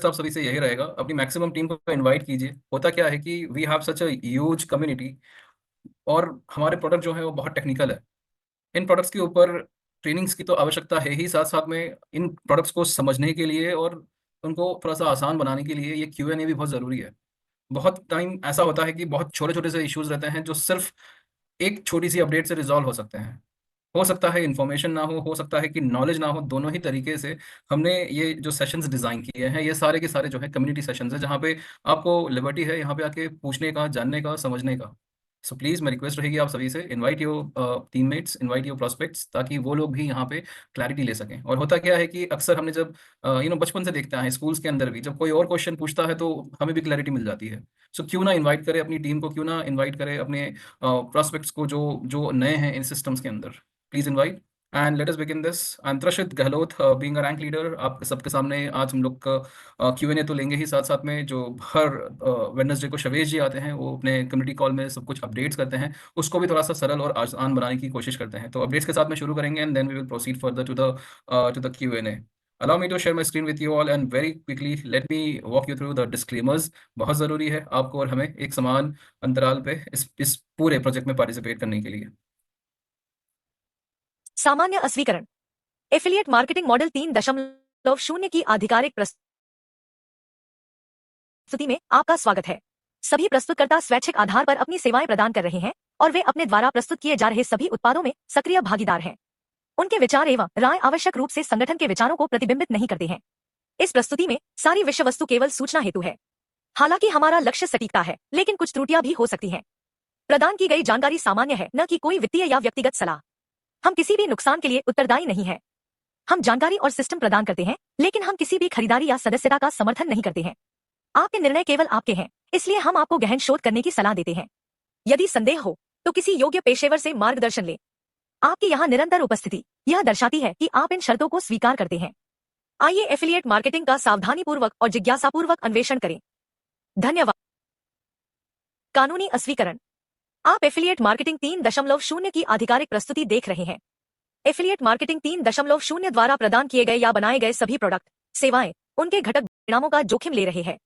आप सभी से यही रहेगा, अपनी मैक्सिमम टीम को इनवाइट कीजिए। होता क्या है कि we have such a huge community, और हमारे प्रोडक्ट जो है वो बहुत टेक्निकल है। इन प्रोडक्ट्स के ऊपर ट्रेनिंग्स की तो आवश्यकता है ही, साथ साथ में इन प्रोडक्ट्स को समझने के लिए और उनको थोड़ा सा आसान बनाने के लिए ये Q&A भी बहुत ज़रूरी है। बहुत टाइम ऐसा होता है कि बहुत छोटे छोटे से इश्यूज रहते हैं जो सिर्फ एक छोटी सी अपडेट से रिजॉल्व हो सकते हैं। हो सकता है इन्फॉर्मेशन ना हो सकता है कि नॉलेज ना हो, दोनों ही तरीके से हमने ये जो सेशंस डिजाइन किए हैं, ये सारे के सारे जो है कम्युनिटी सेशंस है, जहाँ पे आपको लिबर्टी है यहाँ पे आके पूछने का, जानने का, समझने का। सो प्लीज मेरी रिक्वेस्ट रहेगी आप सभी से, invite your teammates, invite your prospects, ताकि वो लोग भी यहाँ पे क्लैरिटी ले सकें। और होता क्या है कि अक्सर हमने जब बचपन से देखते हैं स्कूल्स के अंदर भी, जब कोई और क्वेश्चन पूछता है तो हमें भी क्लैरिटी मिल जाती है। सो क्यों ना इन्वाइट करें अपनी टीम को, क्यों ना इन्वाइट करें अपने प्रोस्पेक्ट्स को जो जो नए हैं इन सिस्टम्स के अंदर। Please invite and let us begin this. अंतरशित Gehlot, being a rank leader, आप सबके सामने आज हम लोग का Q&A तो लेंगे ही, साथ साथ में जो हर वेडनेसडे को शवेश जी आते हैं, वो अपने कम्युनिटी कॉल में सब कुछ अपडेट्स करते हैं, उसको भी थोड़ा सा सरल और आसान बनाने की कोशिश करते हैं। तो अपडेट्स के साथ में शुरू करेंगे and then we will proceed further to the Q&A। Allow me to share my screen with you all and very quickly let me walk you through the disclaimers। बहुत ज़रूरी है आपको और हमें एक समान अंतराल पे इस पूरे प्रोजेक्ट में पार्टिसिपेट करने के लिए। सामान्य अस्वीकरण। एफिलिएट मार्केटिंग मॉडल 3.0 की आधिकारिक प्रस्तुति में आपका स्वागत है। सभी प्रस्तुतकर्ता स्वैच्छिक आधार पर अपनी सेवाएं प्रदान कर रहे हैं और वे अपने द्वारा प्रस्तुत किए जा रहे सभी उत्पादों में सक्रिय भागीदार हैं। उनके विचार एवं राय आवश्यक रूप से संगठन के विचारों को प्रतिबिंबित नहीं करते हैं। इस प्रस्तुति में सारी विषय वस्तु केवल सूचना हेतु है। हालांकि हमारा लक्ष्य सटीकता है, लेकिन कुछ त्रुटियां भी हो सकती हैं। प्रदान की गई जानकारी सामान्य है, न कि कोई वित्तीय या व्यक्तिगत सलाह। हम किसी भी नुकसान के लिए उत्तरदायी नहीं है। हम जानकारी और सिस्टम प्रदान करते हैं, लेकिन हम किसी भी खरीदारी या सदस्यता का समर्थन नहीं करते हैं। आपके निर्णय केवल आपके हैं, इसलिए हम आपको गहन शोध करने की सलाह देते हैं। यदि संदेह हो तो किसी योग्य पेशेवर से मार्गदर्शन लें। आपकी यहाँ निरंतर उपस्थिति यह दर्शाती है कि आप इन शर्तों को स्वीकार करते हैं। आइए एफिलिएट मार्केटिंग का सावधानीपूर्वक और जिज्ञासापूर्वक अन्वेषण करें। धन्यवाद। कानूनी अस्वीकरण। आप एफिलिएट मार्केटिंग 3.0 की आधिकारिक प्रस्तुति देख रहे हैं। एफिलिएट मार्केटिंग 3.0 द्वारा प्रदान किए गए या बनाए गए सभी प्रोडक्ट, सेवाएं, उनके घटक परिणामों का जोखिम ले रहे हैं।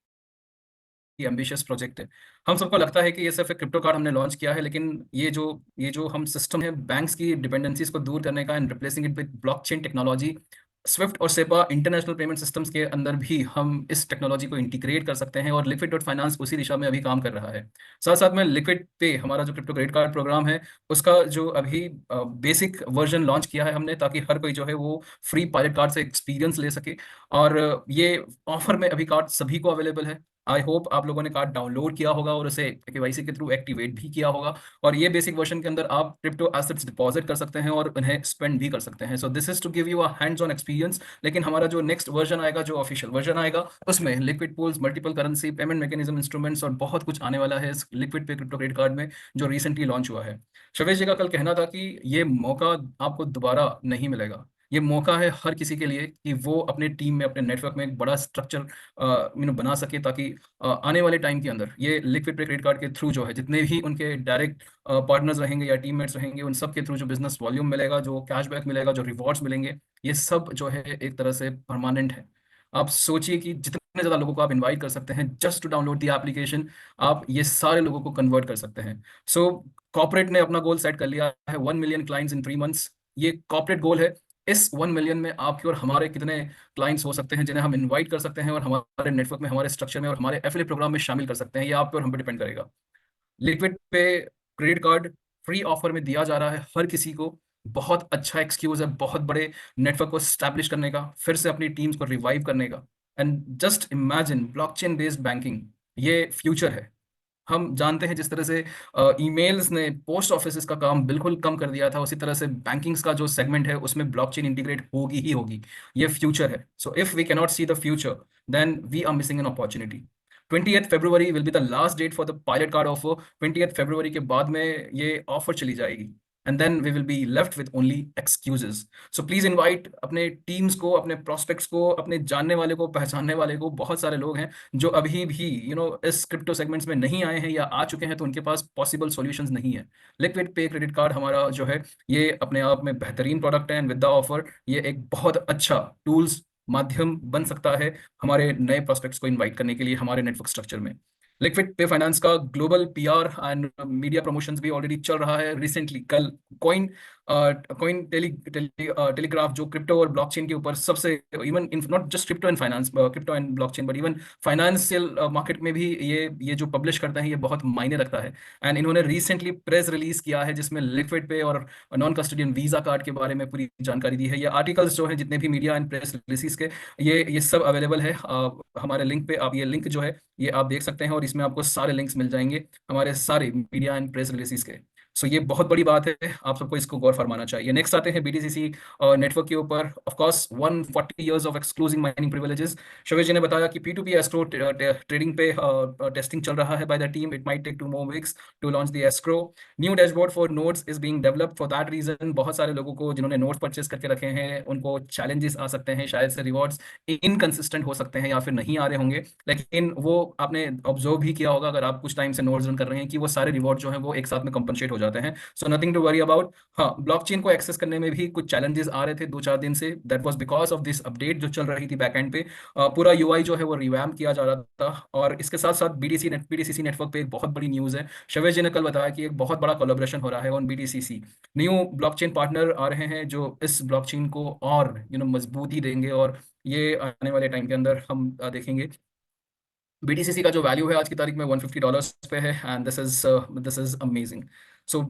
एम्बिशियस प्रोजेक्ट है। हम सबको लगता है कि ये सिर्फ एक क्रिप्टो कार्ड हमने लॉन्च किया है, लेकिन ये जो हम सिस्टम है बैंक्स की डिपेंडेंसीज को दूर करने का and replacing it with blockchain technology, Swift और सेपा इंटरनेशनल पेमेंट सिस्टम्स के अंदर भी हम इस टेक्नोलॉजी को इंटीग्रेट कर सकते हैं, और लिक्विड डॉट फाइनेंस उसी दिशा में अभी काम कर रहा है। साथ साथ में लिक्विड पे हमारा जो क्रिप्टो क्रेडिट कार्ड प्रोग्राम है, उसका जो अभी बेसिक वर्जन लॉन्च किया है हमने, ताकि हर कोई जो है वो फ्री पायलट कार्ड से एक्सपीरियंस ले सके। और ये ऑफर में अभी कार्ड सभी को अवेलेबल है। आई होप आप लोगों ने कार्ड डाउनलोड किया होगा और उसे KYC के थ्रू एक्टिवेट भी किया होगा। और ये बेसिक वर्जन के अंदर आप क्रिप्टो एसेट्स डिपॉजिट कर सकते हैं और उन्हें स्पेंड भी कर सकते हैं। So this is to give you a hands on experience. लेकिन हमारा जो नेक्स्ट वर्जन आएगा, जो ऑफिशियल वर्जन आएगा, उसमें liquid pools, multiple currency, payment mechanism, instruments और बहुत कुछ आने वाला है इस लिक्विड पे क्रिप्टो क्रेडिट कार्ड में, जो रिसेंटली लॉन्च हुआ है। शवेश जी का कल कहना था कि ये मौका आपको दोबारा नहीं मिलेगा। ये मौका है हर किसी के लिए कि वो अपने टीम में, अपने नेटवर्क में एक बड़ा स्ट्रक्चर बना सके, ताकि आने वाले टाइम के अंदर ये लिक्विड पे क्रेडिट कार्ड के थ्रू जो है, जितने भी उनके डायरेक्ट पार्टनर्स रहेंगे या टीममेट्स रहेंगे, उन सब के थ्रू जो बिजनेस वॉल्यूम मिलेगा, जो कैशबैक मिलेगा, जो रिवॉर्ड्स मिलेंगे, ये सब जो है एक तरह से परमानेंट है। आप सोचिए कि जितने ज़्यादा लोगों को आप इनवाइट कर सकते हैं just to download the application, आप ये सारे लोगों को कन्वर्ट कर सकते हैं। सो कॉर्पोरेट ने अपना गोल सेट कर लिया है, 1 मिलियन क्लाइंट्स इन 3 मंथ्स। ये कॉर्पोरेट गोल है। इस 1 मिलियन में आपके और हमारे कितने क्लाइंट्स हो सकते हैं जिन्हें हम इनवाइट कर सकते हैं और हमारे नेटवर्क में, हमारे स्ट्रक्चर में और हमारे एफिलिएट प्रोग्राम में शामिल कर सकते हैं, ये आप पे और हम पे डिपेंड करेगा। लिक्विड पे क्रेडिट कार्ड फ्री ऑफर में दिया जा रहा है हर किसी को। बहुत अच्छा एक्सक्यूज है बहुत बड़े नेटवर्क को स्टैब्लिश करने का, फिर से अपनी टीम्स को रिवाइव करने का। And just imagine blockchain based banking, ये फ्यूचर है। हम जानते हैं जिस तरह से ईमेल्स ने पोस्ट ऑफिस का काम बिल्कुल कम कर दिया था, उसी तरह से बैंकिंग्स का जो सेगमेंट है उसमें ब्लॉकचेन इंटीग्रेट होगी ही होगी। ये फ्यूचर है। So if we cannot see the future, then we are missing an opportunity. 20th February will be the last date for the pilot card offer. 20th February के बाद में ये ऑफर चली जाएगी, and then we will be left with only excuses. So please invite अपने teams को, अपने prospects को, अपने जानने वाले को, पहचानने वाले को। बहुत सारे लोग हैं जो अभी भी इस क्रिप्टो सेगमेंट्स में नहीं आए हैं, या आ चुके हैं तो उनके पास पॉसिबल सॉल्यूशंस नहीं है। लिक्विड पे क्रेडिट कार्ड हमारा जो है, ये अपने आप में बेहतरीन प्रोडक्ट है, एंड विद द ऑफर ये एक बहुत अच्छा टूल्स माध्यम बन सकता है हमारे नए प्रोस्पेक्ट्स को इनवाइट करने के लिए हमारे नेटवर्क स्ट्रक्चर में। लिक्विड पे फाइनेंस का global PR and media promotions भी ऑलरेडी चल रहा है। रिसेंटली कल कॉइन टेलीग्राफ जो क्रिप्टो और ब्लॉकचेन के ऊपर सबसे, even not just crypto and finance, crypto and blockchain but even financial market में भी ये जो पब्लिश करते हैं ये बहुत मायने रखता है। एंड इन्होंने रिसेंटली प्रेस रिलीज किया है जिसमें लिक्विड पे और नॉन कस्टोडियन वीजा कार्ड के बारे में पूरी जानकारी दी है। ये आर्टिकल्स जो है जितने भी मीडिया एंड प्रेस रिलीज के, ये सब अवेलेबल है हमारे लिंक पे। आप ये लिंक जो है ये आप देख सकते हैं और इसमें आपको सारे लिंक्स मिल जाएंगे हमारे सारे मीडिया एंड प्रेस रिलीज के। सो ये बहुत बड़ी बात है, आप सबको इसको गौर फरमाना चाहिए। नेक्स्ट आते हैं बीटीसीसी नेटवर्क के ऊपर। Of course 140 years of exclusive mining privileges. Shavesh ji ने बताया कि P2P एस्क्रो ट्रेडिंग पे टेस्टिंग चल रहा है by the team. It might take 2 more weeks to launch the escrow. New dashboard for nodes is being developed for that reason. बहुत सारे लोगों को जिन्होंने नोट्स परचेस करके रखे हैं उनको चैलेंजेस आ सकते हैं, शायद से रिवॉर्ड्स इनकंसिस्टेंट हो सकते हैं या फिर नहीं आ रहे होंगे, लेकिन वो आपने ऑब्जर्व भी किया होगा अगर आप कुछ टाइम से नोट्स रन कर रहे हैं कि वो सारे रिवॉर्ड जो हैं वो एक साथ में कंपनसेट हो जाते हैं। So nothing to worry about. हाँ, ब्लॉकचेन को एक्सेस करने में भी कुछ चैलेंजेस आ रहे थे 2-4 दिन से। That was because of this update जो चल रही थी बैकएंड पे। पूरा यूआई जो है वो रिवैम्प किया जा रहा था। और इसके साथ साथ बीटीसीसी नेटवर्क पे एक बहुत बड़ी न्यूज़ है। शवेश जी ने कल बताया कि एक बहुत बड़ा कोलैबोरेशन हो रहा है ऑन बीटीसीसी। न्यू ब्लॉकचेन पार्टनर आ रहे हैं जो इस ब्लॉकचेन को और मजबूती देंगे, और ये आने वाले टाइम के अंदर हम देखेंगे। बीटीसीसी का जो वैल्यू है आज की तारीख में $150 पे है, and this is amazing. So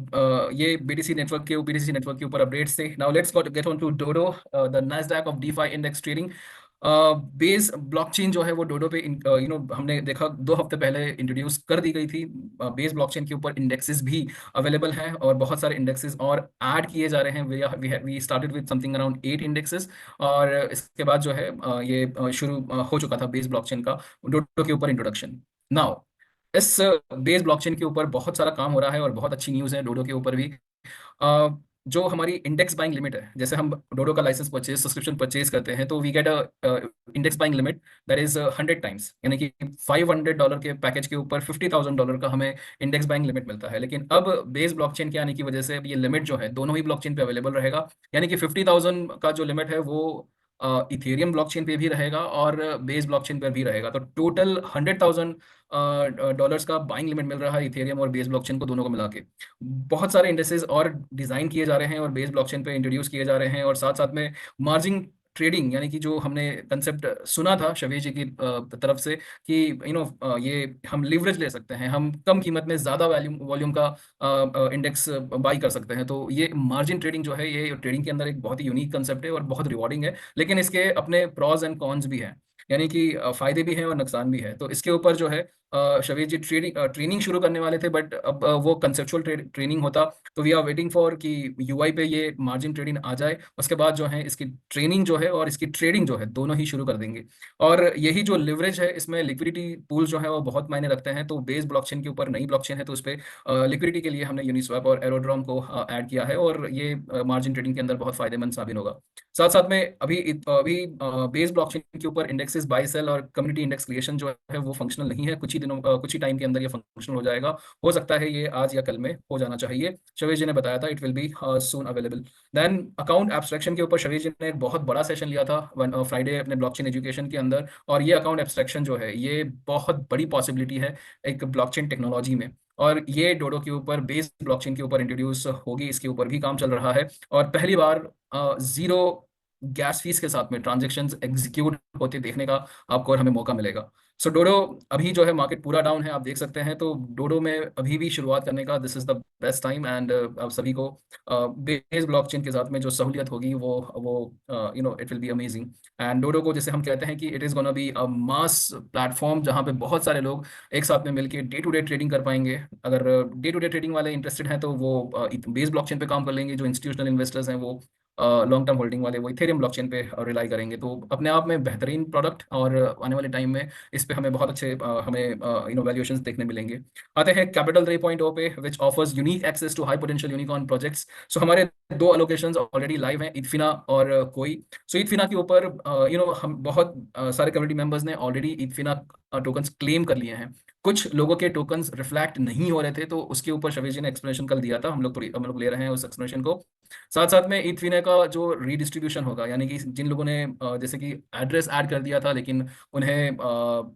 ये बीटीसी नेटवर्क के ऊपर अपडेट्स थे। Now let's get on to Dodo, the Nasdaq of DeFi index trading. Base blockchain जो है वो डोडो पे हमने देखा 2 हफ्ते पहले इंट्रोड्यूस कर दी गई थी। बेस ब्लॉकचेन के ऊपर इंडेक्सेस भी अवेलेबल हैं और बहुत सारे इंडेक्सेस और ऐड किए जा रहे हैं। We started with something around 8 indexes, और इसके बाद जो है ये शुरू हो चुका था बेस ब्लॉकचेन का डोडो के ऊपर इंट्रोडक्शन। नाउ इस बेस ब्लॉकचेन के ऊपर बहुत सारा काम हो रहा है और बहुत अच्छी न्यूज़ है डोडो के ऊपर भी। अ, जो हमारी इंडेक्स बाइंग लिमिट है, जैसे हम डोडो का लाइसेंस परचेज सब्सक्रिप्शन परचेज करते हैं तो we get index buying limit that is 100 times, यानी कि $500 के पैकेज के ऊपर $50,000 का हमें इंडेक्स बाइंग लिमिट मिलता है। लेकिन अब बेस ब्लॉकचेन के आने की वजह से अब ये लिमिट जो है दोनों ही ब्लॉकचेन पे अवेलेबल रहेगा, यानी कि 50,000 का जो लिमिट है वो इथेरियम ब्लॉकचेन पे भी रहेगा और बेस ब्लॉकचेन पर भी रहेगा। तो टोटल $100,000 का बाइंग लिमिट मिल रहा है इथेरियम और बेस ब्लॉकचेन को दोनों को मिला के। बहुत सारे इंडेक्सेस और डिजाइन किए जा रहे हैं और बेस ब्लॉकचेन पे इंट्रोड्यूस किए जा रहे हैं, और साथ साथ में मार्जिन ट्रेडिंग, यानी कि जो हमने कंसेप्ट सुना था शवेश जी की तरफ से कि ये हम लिवरेज ले सकते हैं, हम कम कीमत में ज्यादा वॉल्यूम का इंडेक्स बाई कर सकते हैं। तो ये मार्जिन ट्रेडिंग जो है ये ट्रेडिंग के अंदर एक बहुत ही यूनिक कंसेप्ट है और बहुत रिवॉर्डिंग है, लेकिन इसके अपने प्रॉज एंड कॉन्स भी हैं, यानी कि फायदे भी हैं और नुकसान भी है। तो इसके ऊपर जो है शवेश जी ट्रेनिंग शुरू करने वाले थे, बट अब वो कंसेप्चुअल ट्रेनिंग होता। तो वी आर वेटिंग फॉर कि यूआई पे ये मार्जिन ट्रेडिंग आ जाए, उसके बाद जो है इसकी ट्रेनिंग जो है और इसकी ट्रेडिंग जो है दोनों ही शुरू कर देंगे। और यही जो लिवरेज है इसमें लिक्विडिटी पूल जो है वो बहुत मायने रखते हैं। तो बेस ब्लॉकचेन के ऊपर नई ब्लॉकचेन है तो उस पर लिक्विडिटी के लिए हमने यूनिस्वैप और एरोड्रॉम को ऐड किया है, और ये मार्जिन ट्रेडिंग के अंदर बहुत फायदेमंद साबित होगा। साथ साथ में अभी बेस ब्लॉकचेन के ऊपर इंडेक्सेस बाय सेल और कम्युनिटी इंडेक्स क्रिएशन जो है वो फंक्शनल नहीं है। कुछ ही टाइम के अंदर ये फंक्शनल हो जाएगा। हो सकता है ये आज या कल में हो जाना चाहिए। शवेश जी ने बताया था it will be soon available. Then account abstraction के ऊपर शवेश जी ने एक बहुत बड़ा सेशन लिया था फ्राइडे अपने ब्लॉकचेन एजुकेशन के अंदर, और ये अकाउंट एब्स्ट्रैक्शन जो है ये बहुत बड़ी पॉसिबिलिटी है एक ब्लॉकचेन टेक्नोलॉजी में, और ये डोडो के ऊपर बेस ब्लॉकचेन के ऊपर इंट्रोड्यूस होगी। इसके ऊपर भी काम चल रहा है, और पहली बार जीरो गैस फीस के साथ में ट्रांजेक्शन्स एग्जीक्यूट होते देखने का आपको और हमें मौका मिलेगा। सो डोडो अभी जो है मार्केट पूरा डाउन है, आप देख सकते हैं। तो डोडो में अभी भी शुरुआत करने का this is the best time, and आप सभी को बेस ब्लॉकचेन के साथ में जो सहूलियत होगी वो it will be amazing. And Dodo को जैसे हम कहते हैं कि it is gonna be a mass platform जहाँ पे बहुत सारे लोग एक साथ में मिलकर डे टू डे ट्रेडिंग कर पाएंगे। अगर डे टू डे ट्रेडिंग वाले इंटरेस्टेड हैं तो वो बेस ब्लॉकचेन पे काम कर लेंगे। जो इंस्टीट्यूशनल इन्वेस्टर्स हैं वो लॉन्ग टर्म होल्डिंग वाले वो इथेरियम ब्लॉकचेन पे रिलाई करेंगे। तो अपने आप में बेहतरीन प्रोडक्ट, और आने वाले टाइम में इस पे हमें बहुत अच्छे हमें वैल्यूएशंस देखने मिलेंगे। आते हैं कैपिटल 3.0 पे, which offers unique access to high potential unicorn projects. So हमारे 2 एलोकेशंस ऑलरेडी लाइव हैं, इथफिना और कोई। सो इथफिना के ऊपर हम बहुत सारे कम्युनिटी मेंबर्स ने ऑलरेडी इथफिना टोकन्स क्लेम कर लिए हैं। कुछ लोगों के टोकन्स रिफ्लेक्ट नहीं हो रहे थे, तो उसके ऊपर शवेश जी ने एक्सप्लेनेशन कल दिया था। हम लोग ले रहे हैं उस एक्सप्लेनेशन को। साथ साथ में इथफिना का जो रीडिस्ट्रीब्यूशन होगा, यानी कि जिन लोगों ने जैसे कि एड्रेस ऐड कर दिया था लेकिन उन्हें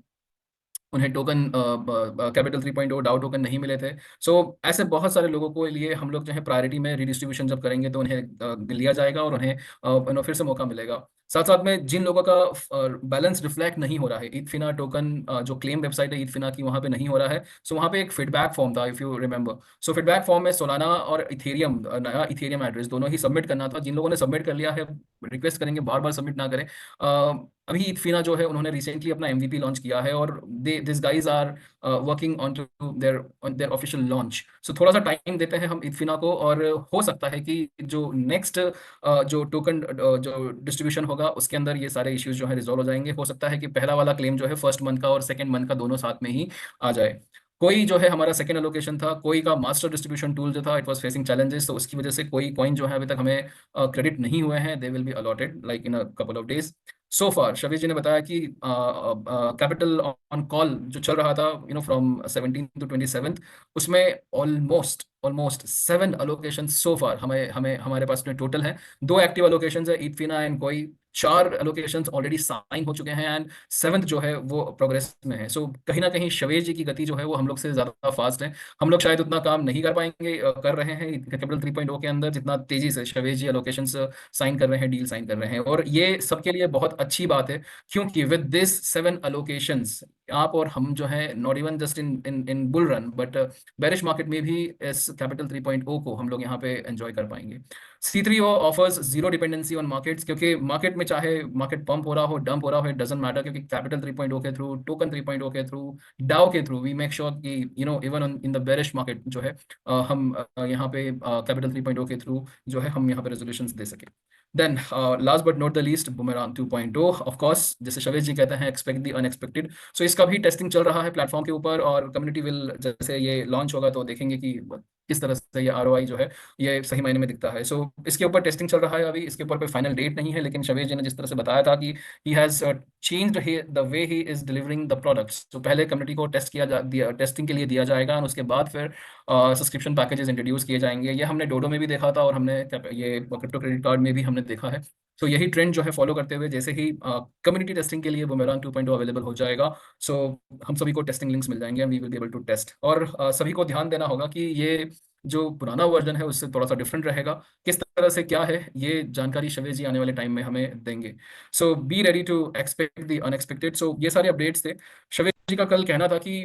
उन्हें टोकन कैपिटल 3.0 डाउ टोकन नहीं मिले थे। सो ऐसे बहुत सारे लोगों को लिए हम लोग जो है प्रायोरिटी में रीडिस्ट्रीब्यूशन जब करेंगे तो उन्हें लिया जाएगा और उन्हें फिर से मौका मिलेगा। साथ साथ में जिन लोगों का बैलेंस रिफ्लेक्ट नहीं हो रहा है, ईथफिना टोकन जो क्लेम वेबसाइट है ईथफिना की, वहां पे नहीं हो रहा है। सो वहां पे एक फीडबैक फॉर्म था, if you remember. So feedback form में सोलाना और इथेरियम, नया इथेरियम एड्रेस दोनों ही सबमिट करना था। जिन लोगों ने सबमिट कर लिया है, रिक्वेस्ट करेंगे बार बार सबमिट ना करें। अभी इथफिना जो है उन्होंने रिसेंटली अपना एमवीपी लॉन्च किया है और they this guys are working on to their official launch. So थोड़ा सा टाइम देते हैं हम इथफिना को, और हो सकता है कि जो नेक्स्ट जो टोकन जो डिस्ट्रीब्यूशन होगा उसके अंदर ये सारे इश्यूज जो है रिजॉल्व हो जाएंगे। हो सकता है कि पहला वाला क्लेम जो है फर्स्ट मंथ का और सेकंड मंथ का दोनों साथ में ही आ जाए। कोई जो है हमारा सेकंड एलोकेशन था, कोई का मास्टर डिस्ट्रीब्यूशन टूल जो था, इट वाज फेसिंग चैलेंजेस, तो उसकी वजह से कोई कॉइन जो है अभी तक हमें क्रेडिट नहीं हुए हैं। They will be allotted like in a couple of days. So far Shabbir ji ने बताया कि कैपिटल ऑन कॉल जो चल रहा था फ्रॉम 17 टू 27, उसमें ऑलमोस्ट ऑलमोस्ट 7 अलोकेशन सो फार हमें हमें हमारे पास में टोटल है। 2 एक्टिव अलोकेशन है ईथफिना एंड कोई, 4 एलोकेशन ऑलरेडी साइन हो चुके हैं एंड 7th जो है वो प्रोग्रेस में है। सो कहीं ना कहीं शवेज जी की गति जो है वो हम लोग से ज्यादा फास्ट है। हम लोग शायद उतना काम नहीं कर पाएंगे, कर रहे हैं कैपिटल 3.0 के अंदर जितना तेजी से शवेज जी एलोकेशन साइन कर रहे हैं, डील साइन कर रहे हैं। और ये सबके लिए बहुत अच्छी बात है, क्योंकि विद दिस 7 अलोकेशंस आप और हम जो है not even just in in in bull run but bearish market में भी इस कैपिटल 3.0 को हम लोग यहाँ पे एंजॉय कर पाएंगे। C3O offers zero dependency on markets, क्योंकि मार्केट में चाहे मार्केट पंप हो रहा हो, डंप हो रहा हो, इट डजंट मैटर, क्योंकि कैपिटल 3.0 के थ्रू, टोकन 3.0 के थ्रू, डाउ के थ्रू वी मेक श्योर कि even in the bearish market जो है हम यहाँ पे कैपिटल 3.0 के थ्रू जो है हम यहाँ पे रेजोल्यूशंस दे सके। Then last but not the least, boomerang 2.0 of course, जैसे शवेश जी कहते हैं, एक्सपेक्ट द अनएक्सपेक्टेड। सो इसका भी टेस्टिंग चल रहा है प्लेटफॉर्म के ऊपर, और कम्युनिटी विल, जैसे ये लॉन्च होगा तो देखेंगे कि किस तरह से ये आरओआई जो है ये सही मायने में दिखता है। सो इसके ऊपर टेस्टिंग चल रहा है, अभी इसके ऊपर कोई फाइनल डेट नहीं है, लेकिन शवेश जी ने जिस तरह से बताया था कि he has changed the way he is delivering the products. तो पहले कम्युनिटी को टेस्ट किया दिया, टेस्टिंग के लिए दिया जाएगा, और उसके बाद फिर सब्सक्रिप्शन पैकेजेस इंट्रोड्यूस किए जाएंगे। ये हमने डोडो में भी देखा था और हमने ये क्रिप्टो क्रेडिट कार्ड में भी हमने देखा है। तो यही ट्रेंड जो है फॉलो करते हुए जैसे ही कम्युनिटी टेस्टिंग के लिए बुमेरांग 2.0 अवेलेबल हो जाएगा, सो हम सभी को टेस्टिंग लिंक्स मिल जाएंगे, we will be able to test. और सभी को ध्यान देना होगा कि ये जो पुराना वर्जन है उससे थोड़ा सा डिफरेंट रहेगा। किस तरह से क्या है ये जानकारी शवेश जी आने वाले टाइम में हमें देंगे। So be ready to expect the unexpected. So ये सारे अपडेट्स थे। शवेश जी का कल कहना था कि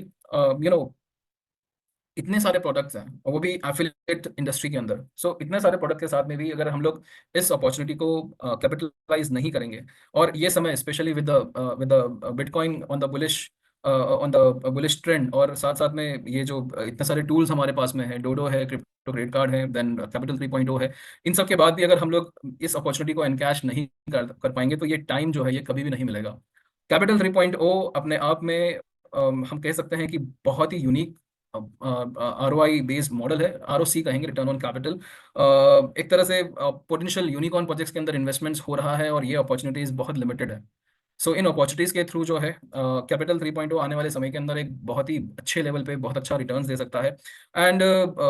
इतने सारे प्रोडक्ट्स हैं और वो भी एफिलिएट इंडस्ट्री के अंदर। सो इतने सारे प्रोडक्ट के साथ में भी अगर हम लोग इस अपॉर्चुनिटी को कैपिटलाइज नहीं करेंगे, और ये समय specially with the bitcoin on the bullish trend, और साथ साथ में ये जो इतने सारे टूल्स हमारे पास में है, डोडो है, क्रिप्टो क्रेडिट कार्ड है, देन कैपिटल 3.0 है, इन सब के बाद भी अगर हम लोग इस अपॉर्चुनिटी को एनकैश नहीं कर पाएंगे तो ये टाइम जो है ये कभी भी नहीं मिलेगा। कैपिटल 3.0 अपने आप में हम कह सकते हैं कि बहुत ही यूनिक आरओआई बेस्ड मॉडल है, आरओसी कहेंगे, रिटर्न ऑन कैपिटल। एक तरह से पोटेंशियल यूनिकॉर्न प्रोजेक्ट्स के अंदर इन्वेस्टमेंट्स हो रहा है और ये अपॉर्चुनिटीज बहुत लिमिटेड है। सो इन अपॉर्चुनिटीज के थ्रू जो है कैपिटल 3.0 आने वाले समय के अंदर एक बहुत ही अच्छे लेवल पे बहुत अच्छा रिटर्न्स दे सकता है। एंड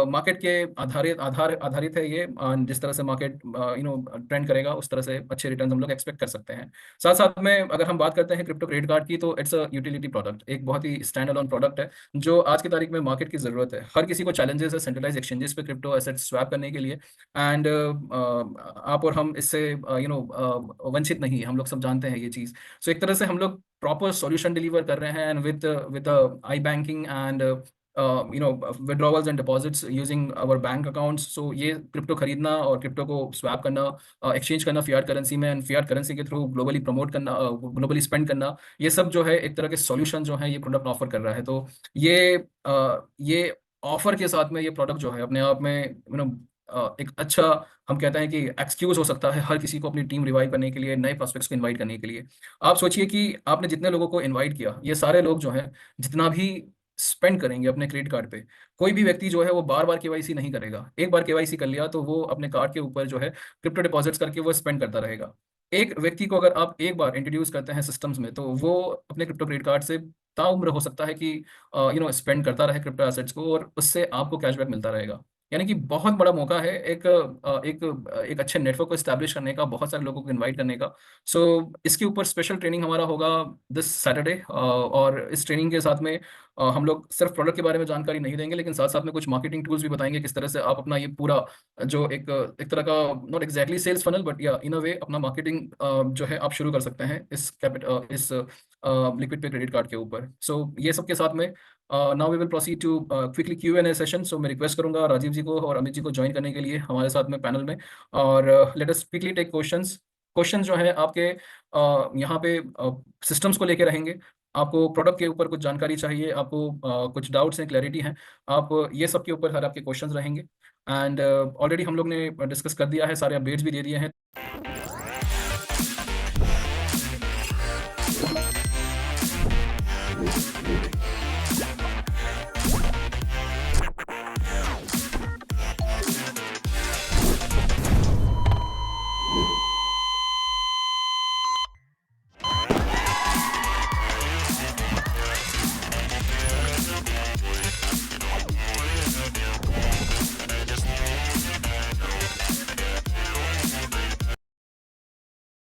मार्केट के आधारित है ये, जिस तरह से मार्केट ट्रेंड करेगा उस तरह से अच्छे रिटर्न्स हम लोग एक्सपेक्ट कर सकते हैं। साथ साथ में अगर हम बात करते हैं क्रिप्टो क्रेडिट कार्ड की, तो इट्स अ यूटिलिटी प्रोडक्ट, एक बहुत ही स्टैंड अलोन प्रोडक्ट है जो आज की तारीख में मार्केट की जरूरत है। हर किसी को चैलेंजेस है सेंट्रलाइज एक्सचेंजेस पे क्रिप्टो एसेट्स स्वैप करने के लिए, एंड आप और हम इससे वंचित नहीं, हम लोग सब जानते हैं ये चीज़। सो एक तरह से हम लोग प्रॉपर सॉल्यूशन डिलीवर कर रहे हैं, and with I banking and withdrawals and deposits using our bank accounts. So ये क्रिप्टो खरीदना और क्रिप्टो को स्वैप करना, एक्सचेंज करना फियाट करेंसी में, एंड फियाट करेंसी के थ्रू ग्लोबली प्रमोट करना, ग्लोबली स्पेंड करना, ये सब जो है एक तरह के सॉल्यूशन जो है ये प्रोडक्ट ऑफर कर रहा है। तो ये ऑफर के साथ में ये प्रोडक्ट जो है अपने आप में एक अच्छा, हम कहते हैं कि एक्सक्यूज हो सकता है हर किसी को अपनी टीम रिवाइव करने के लिए, नए प्रोस्पेक्ट्स को इनवाइट करने के लिए। आप सोचिए कि आपने जितने लोगों को इनवाइट किया, ये सारे लोग जो हैं जितना भी स्पेंड करेंगे अपने क्रेडिट कार्ड पे, कोई भी व्यक्ति जो है वो बार बार केवाईसी नहीं करेगा। एक बार केवाईसी कर लिया तो वो अपने कार्ड के ऊपर जो है क्रिप्टो डिपॉजिट्स करके वो स्पेंड करता रहेगा। एक व्यक्ति को अगर आप एक बार इंट्रोड्यूस करते हैं सिस्टम्स में, तो वो अपने क्रिप्टो क्रेडिट कार्ड से ताउम्र हो सकता है कि स्पेंड करता रहे क्रिप्टो एसेट्स को, और उससे आपको कैशबैक मिलता रहेगा। यानी कि बहुत बड़ा मौका है एक अच्छे नेटवर्क को एस्टैब्लिश करने का, बहुत सारे लोगों को इनवाइट करने का। सो इसके ऊपर स्पेशल ट्रेनिंग हमारा होगा दिस सैटरडे, और इस ट्रेनिंग के साथ में हम लोग सिर्फ प्रोडक्ट के बारे में जानकारी नहीं देंगे, लेकिन साथ-साथ में कुछ मार्केटिंग टूल्स भी बताएँगे, किस तरह से आप अपना ये पूरा जो एक तरह का not exactly sales funnel, but yeah in अ वे अपना मार्केटिंग जो है आप शुरू कर सकते हैं इस लिक्विड पे क्रेडिट कार्ड के ऊपर। सो ये सब के साथ में now we will proceed to quickly Q&A session. So मैं रिक्वेस्ट करूँगा राजीव जी को और अमित जी को जॉइन करने के लिए हमारे साथ में पैनल में, और let us quickly take questions. Question जो है आपके यहाँ पे सिस्टम्स को लेके रहेंगे। आपको प्रोडक्ट के ऊपर कुछ जानकारी चाहिए, आपको कुछ डाउट्स हैं, क्लैरिटी हैं, आप ये सब के ऊपर सारे आपके क्वेश्चंस रहेंगे। एंड ऑलरेडी हम लोग ने डिस्कस कर दिया है, सारे अपडेट्स भी दे दिए हैं।